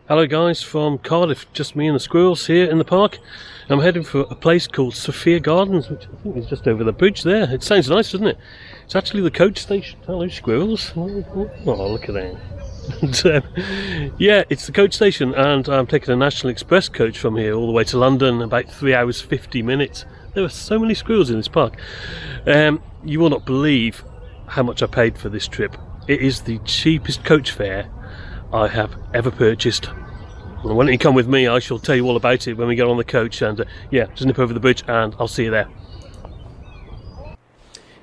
Hello guys from Cardiff, just me and the squirrels here in the park. I'm heading for a place called Sophia Gardens, which I think is just over the bridge there. It sounds nice, doesn't it? It's actually the coach station. Hello squirrels. Oh, look at that. Yeah, it's the coach station, and I'm taking a National Express coach from here all the way to London, about 3 hours 50 minutes. There are so many squirrels in this park. You will not believe how much I paid for this trip. It is the cheapest coach fare I have ever purchased. And why don't you come with me? I shall tell you all about it when we get on the coach, and yeah, just nip over the bridge and I'll see you there.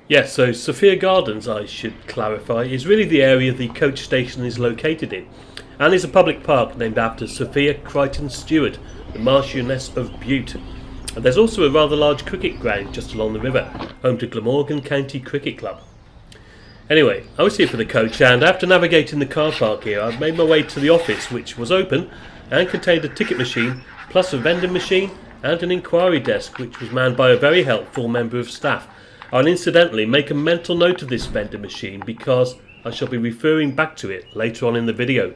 Yeah, so Sophia Gardens, I should clarify, is really the area the coach station is located in, and is a public park named after Sophia Crichton Stewart, the Marchioness of Bute. And there's also a rather large cricket ground just along the river, home to Glamorgan County Cricket Club. Anyway, I was here for the coach, and after navigating the car park here, I made my way to the office, which was open and contained a ticket machine, plus a vending machine and an inquiry desk, which was manned by a very helpful member of staff. I'll incidentally make a mental note of this vending machine because I shall be referring back to it later on in the video.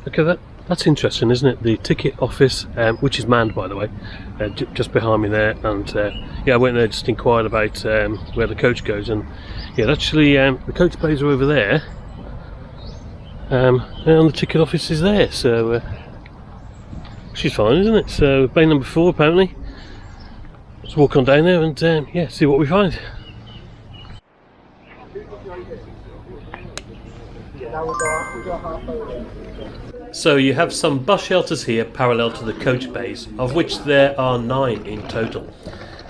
Okay, that's interesting, isn't it? The ticket office, which is manned, by the way, just behind me there, and yeah, I went there, just inquired about where the coach goes, and yeah, actually the coach bays are over there, and the ticket office is there, so she's fine, isn't it? So bay number 4 apparently. Let's walk on down there and yeah, see what we find. So you have some bus shelters here parallel to the coach bays, of which there are 9 in total.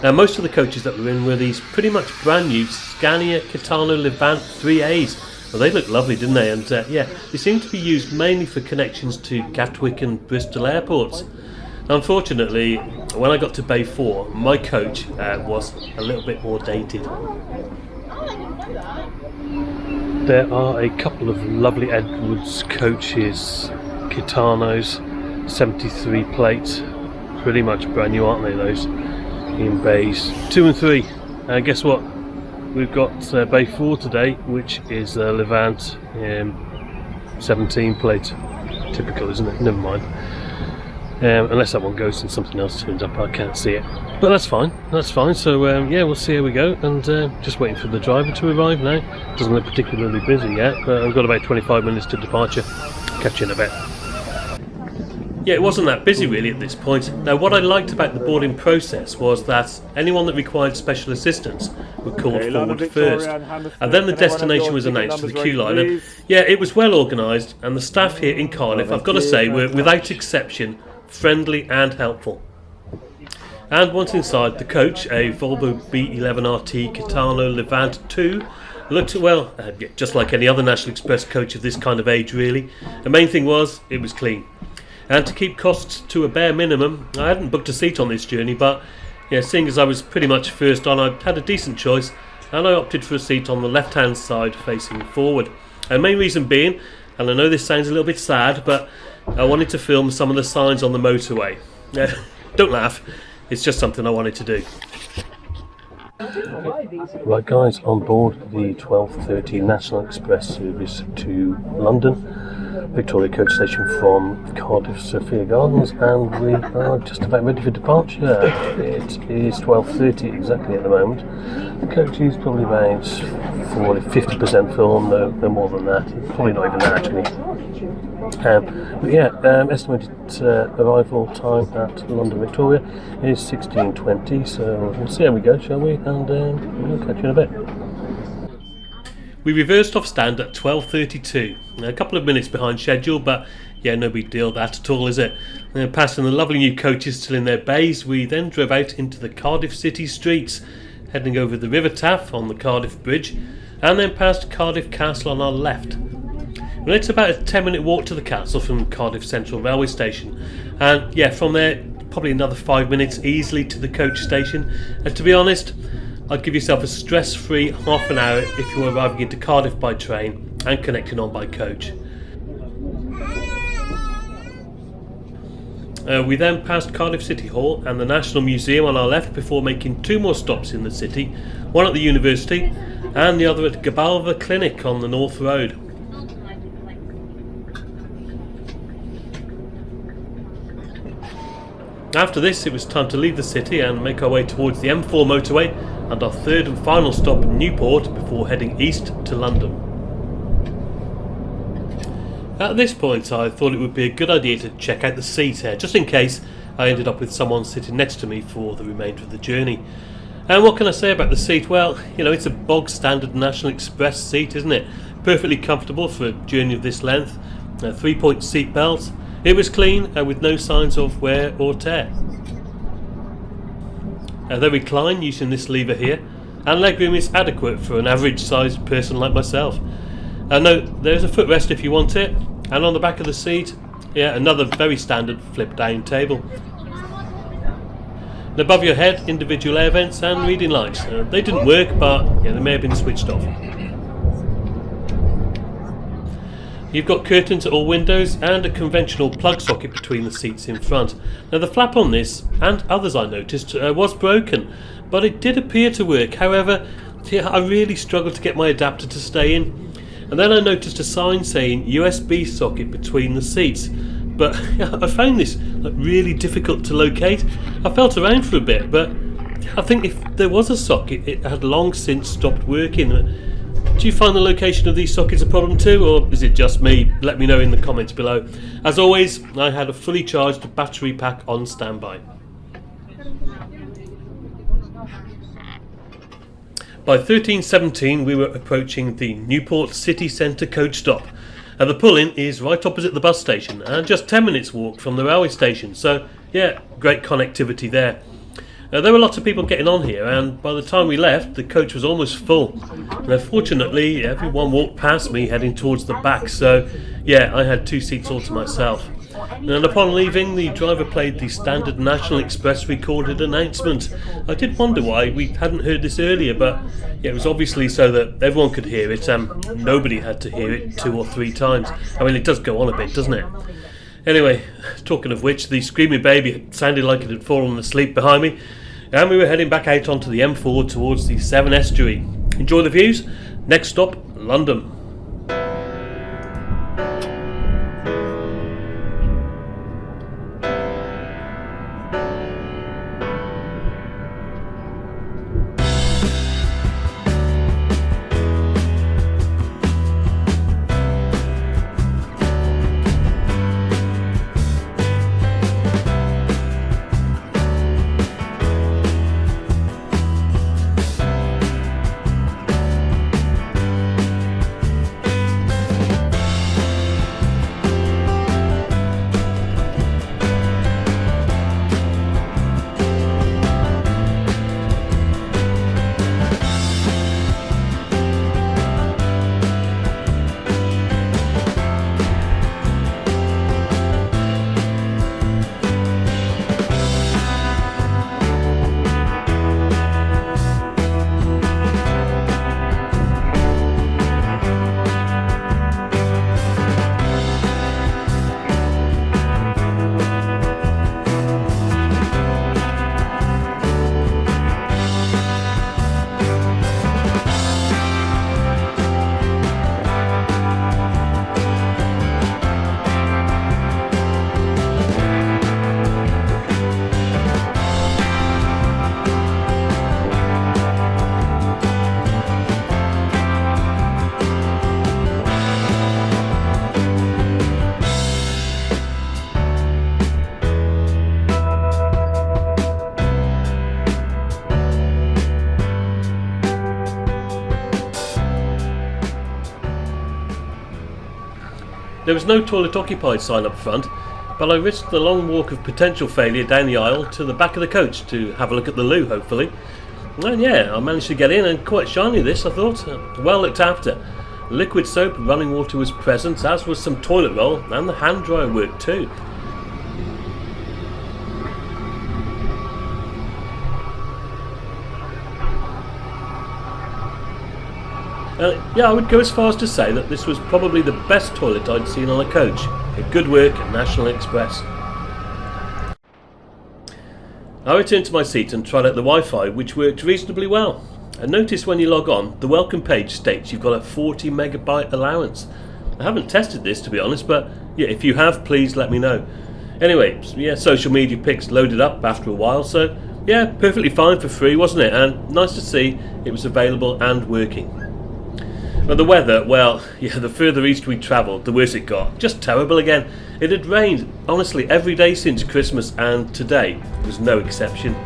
Now most of the coaches that were in were these pretty much brand new Scania Kitano Levant 3As. Well, they look lovely, didn't they? And yeah, they seem to be used mainly for connections to Gatwick and Bristol airports. Unfortunately, when I got to Bay 4, my coach was a little bit more dated. There are a couple of lovely Edwards coaches, Kitanos, 73 plates, pretty much brand new, aren't they, those, in bays 2 and 3. Guess what? We've got Bay 4 today, which is Levant 17 plate. Typical, isn't it? Never mind. Unless that one goes and something else turns up, I can't see it. But that's fine, so yeah, we'll see how we go, and just waiting for the driver to arrive now. Doesn't look particularly busy yet, but I've got about 25 minutes to departure. Catch you in a bit. Yeah, it wasn't that busy really at this point. Now what I liked about the boarding process was that anyone that required special assistance were called forward first, and then the destination was announced to the queue line. And yeah, it was well organised, and the staff here in Cardiff, I've got to say, were without exception friendly and helpful. And once inside, the coach, a Volvo B11RT Kitano Levant 2, looked, well, just like any other National Express coach of this kind of age really. The main thing was, it was clean. And to keep costs to a bare minimum, I hadn't booked a seat on this journey, but yeah, seeing as I was pretty much first on, I had a decent choice, and I opted for a seat on the left-hand side facing forward. And the main reason being, and I know this sounds a little bit sad, but I wanted to film some of the signs on the motorway. Don't laugh, it's just something I wanted to do. Right guys, on board the 12:30 National Express service to London, Victoria Coach Station from Cardiff Sophia Gardens, and we are just about ready for departure. It is 12:30 exactly at the moment. The coach is probably about 50% full, no more than that. Probably not even that actually. But yeah, estimated arrival time at London Victoria is 16:20, so we'll see how we go, shall we? And we'll catch you in a bit. We reversed off stand at 12:32, a couple of minutes behind schedule, but yeah, no big deal that at all, is it? Passing the lovely new coaches still in their bays, we then drove out into the Cardiff city streets, heading over the River Taff on the Cardiff Bridge, and then past Cardiff Castle on our left. Well, it's about a 10-minute walk to the castle from Cardiff Central Railway Station, and yeah, from there probably another 5 minutes easily to the coach station. And to be honest, I'd give yourself a stress-free half an hour if you're arriving into Cardiff by train and connecting on by coach. We then passed Cardiff City Hall and the National Museum on our left before making 2 more stops in the city, one at the university and the other at Gabalva Clinic on the North Road. After this, it was time to leave the city and make our way towards the M4 motorway and our third and final stop, Newport, before heading east to London. At this point, I thought it would be a good idea to check out the seat here, just in case I ended up with someone sitting next to me for the remainder of the journey. And what can I say about the seat? Well, it's a bog standard National Express seat, isn't it? Perfectly comfortable for a journey of this length. 3-point seat belt. It was clean with no signs of wear or tear. They recline using this lever here, and legroom is adequate for an average sized person like myself. Note, there's a footrest if you want it, and on the back of the seat, another very standard flip down table. And above your head, individual air vents and reading lights. They didn't work, but they may have been switched off. You've got curtains at all windows and a conventional plug socket between the seats in front. Now the flap on this, and others I noticed, was broken, but it did appear to work. However, I really struggled to get my adapter to stay in. And then I noticed a sign saying USB socket between the seats. But I found this really difficult to locate. I felt around for a bit, but I think if there was a socket, it had long since stopped working. Do you find the location of these sockets a problem too, or is it just me? Let me know in the comments below. As always, I had a fully charged battery pack on standby. By 13:17 we were approaching the Newport city centre coach stop. The pull-in is right opposite the bus station and just 10 minutes walk from the railway station, so great connectivity there. There were lots of people getting on here, and by the time we left the coach was almost full. Fortunately everyone walked past me heading towards the back, so I had 2 seats all to myself. And upon leaving, the driver played the standard National Express recorded announcement. I did wonder why we hadn't heard this earlier, but it was obviously so that everyone could hear it. Nobody had to hear it 2 or 3 times. I mean, it does go on a bit, doesn't it? Anyway, talking of which, the screaming baby sounded like it had fallen asleep behind me, and we were heading back out onto the M4 towards the Severn Estuary. Enjoy the views. Next stop, London. There was no toilet occupied sign up front, but I risked the long walk of potential failure down the aisle to the back of the coach to have a look at the loo, hopefully. And I managed to get in, and quite shiny this, I thought. Well looked after. Liquid soap, running water was present, as was some toilet roll, and the hand dryer worked too. I would go as far as to say that this was probably the best toilet I'd seen on a coach. Good work at National Express. I returned to my seat and tried out the Wi-Fi, which worked reasonably well. And notice when you log on, the welcome page states you've got a 40 megabyte allowance. I haven't tested this, to be honest, but if you have, please let me know. Anyway, yeah, social media pics loaded up after a while, so yeah, perfectly fine for free, wasn't it? And nice to see it was available and working. But the weather, well, yeah, the further east we travelled, the worse it got. Just terrible again. It had rained, honestly, every day since Christmas, and today was no exception.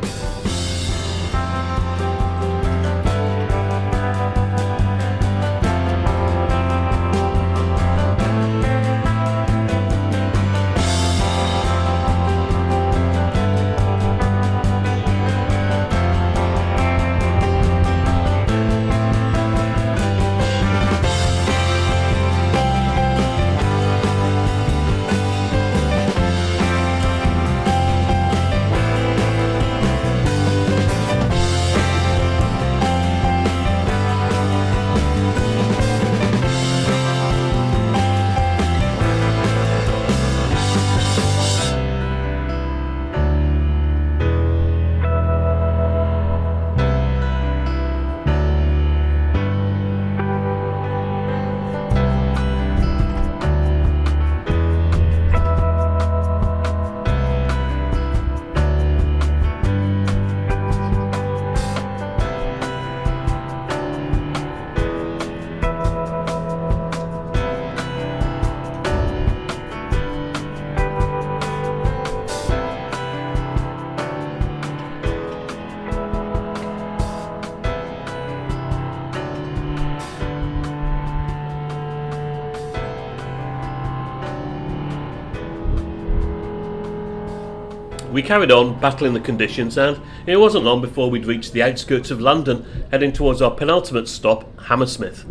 We carried on battling the conditions, and it wasn't long before we'd reached the outskirts of London, heading towards our penultimate stop, Hammersmith.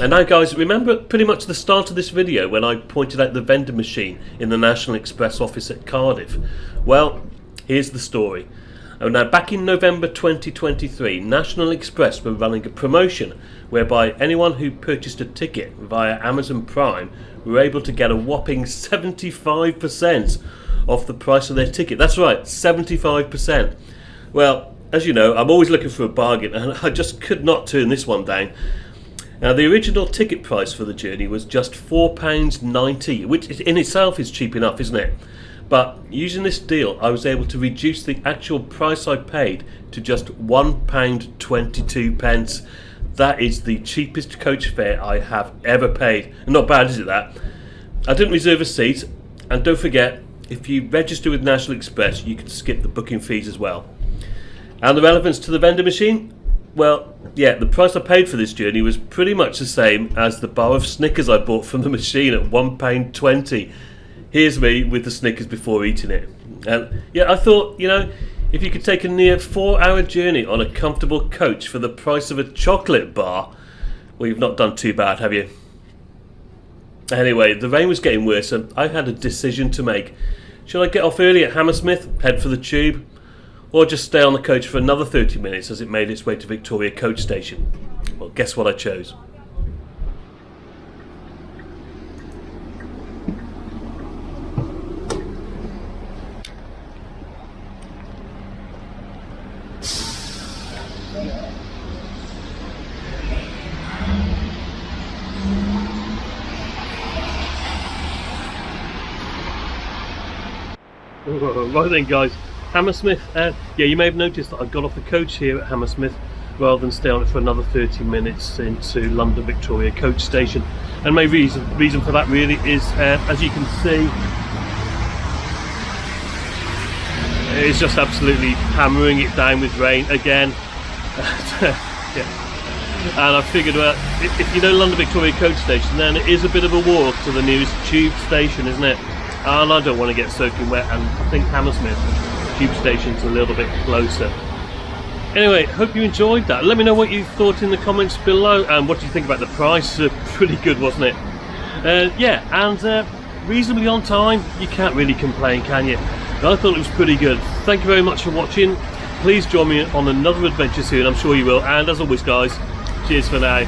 And now guys, remember pretty much the start of this video when I pointed out the vending machine in the National Express office at Cardiff? Well, here's the story. Now, back in November 2023, National Express were running a promotion whereby anyone who purchased a ticket via Amazon Prime were able to get a whopping 75% off the price of their ticket. That's right, 75%. Well, as you know, I'm always looking for a bargain, and I just could not turn this one down. Now, the original ticket price for the journey was just £4.90, which in itself is cheap enough, isn't it? But using this deal, I was able to reduce the actual price I paid to just £1.22. That is the cheapest coach fare I have ever paid. Not bad, is it, that? I didn't reserve a seat, and don't forget, if you register with National Express, you can skip the booking fees as well. And the relevance to the vending machine? Well, yeah, the price I paid for this journey was pretty much the same as the bar of Snickers I bought from the machine at £1.20. Here's me with the Snickers before eating it. And yeah, I thought, you know, if you could take a near 4-hour journey on a comfortable coach for the price of a chocolate bar, well, you've not done too bad, have you? Anyway, the rain was getting worse and I had a decision to make. Should I get off early at Hammersmith, head for the tube, or just stay on the coach for another 30 minutes as it made its way to Victoria Coach Station? Well, guess what I chose? Right then guys, Hammersmith, yeah, you may have noticed that I got off the coach here at Hammersmith rather than stay on it for another 30 minutes into London Victoria Coach Station. And my reason for that really is, as you can see, it's just absolutely hammering it down with rain again. Yeah. And I figured, well, if you know London Victoria Coach Station, then it is a bit of a walk to the nearest tube station, isn't it? And I don't want to get soaking wet, and I think Hammersmith tube station's a little bit closer. Anyway, hope you enjoyed that. Let me know what you thought in the comments below, and what do you think about the price. Pretty good, wasn't it? Yeah, and reasonably on time. You can't really complain, can you? I thought it was pretty good. Thank you very much for watching. Please join me on another adventure soon, I'm sure you will. And as always guys, cheers for now.